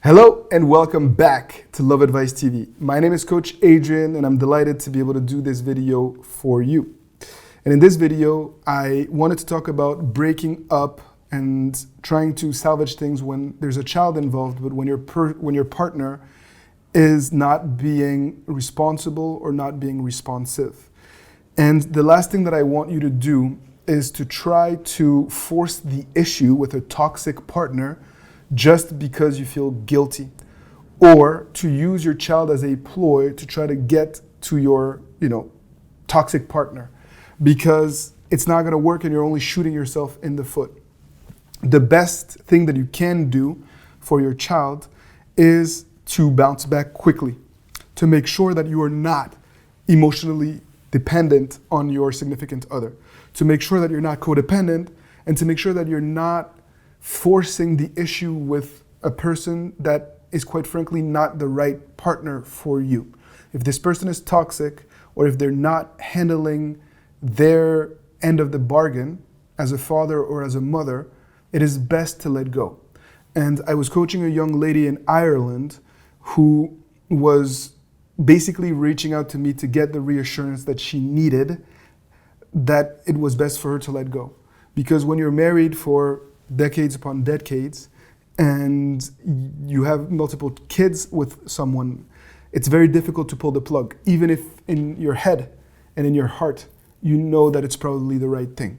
Hello and welcome back to Love Advice TV. My name is Coach Adrian and I'm delighted to be able to do this video for you. And in this video, I wanted to talk about breaking up and trying to salvage things when there's a child involved, but when your partner is not being responsible or not being responsive. And the last thing that I want you to do is to try to force the issue with a toxic partner just because you feel guilty, or to use your child as a ploy to try to get to your, toxic partner, because it's not going to work and you're only shooting yourself in the foot. The best thing that you can do for your child is to bounce back quickly, to make sure that you are not emotionally dependent on your significant other, to make sure that you're not codependent, and to make sure that you're not forcing the issue with a person that is, quite frankly, not the right partner for you. If this person is toxic, or if they're not handling their end of the bargain as a father or as a mother, it is best to let go. And I was coaching a young lady in Ireland who was basically reaching out to me to get the reassurance that she needed, that it was best for her to let go. Because when you're married for decades upon decades, and you have multiple kids with someone, it's very difficult to pull the plug, even if in your head and in your heart, you know that it's probably the right thing.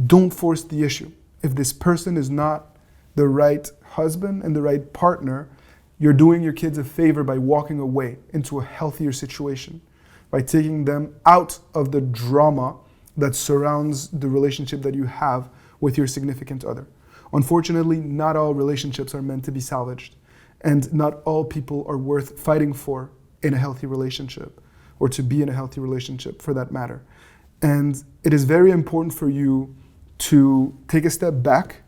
Don't force the issue. If this person is not the right husband and the right partner, you're doing your kids a favor by walking away into a healthier situation, by taking them out of the drama that surrounds the relationship that you have with your significant other. Unfortunately, not all relationships are meant to be salvaged, and not all people are worth fighting for in a healthy relationship, or to be in a healthy relationship for that matter. And it is very important for you to take a step back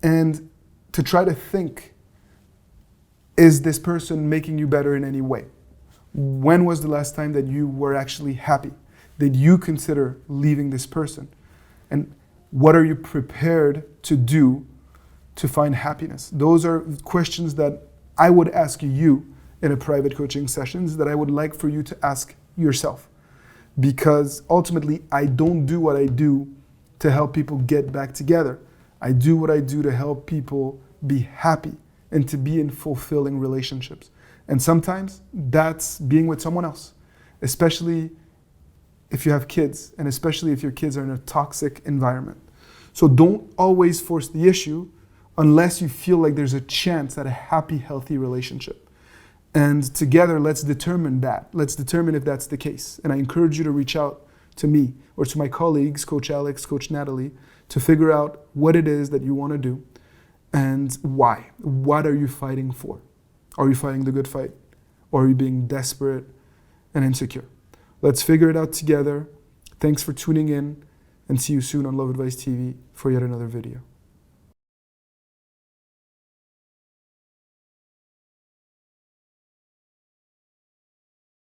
and to try to think, is this person making you better in any way? When was the last time that you were actually happy? Did you consider leaving this person? And what are you prepared to do to find happiness? Those are questions that I would ask you in a private coaching sessions, that I would like for you to ask yourself. Because ultimately, I don't do what I do to help people get back together. I do what I do to help people be happy and to be in fulfilling relationships. And sometimes that's being with someone else, especially if you have kids, and especially if your kids are in a toxic environment. So don't always force the issue unless you feel like there's a chance at a happy, healthy relationship. And together, let's determine that. Let's determine if that's the case. And I encourage you to reach out to me or to my colleagues, Coach Alex, Coach Natalie, to figure out what it is that you want to do and why. What are you fighting for? Are you fighting the good fight? Or are you being desperate and insecure? Let's figure it out together. Thanks for tuning in, and see you soon on Love Advice TV for yet another video.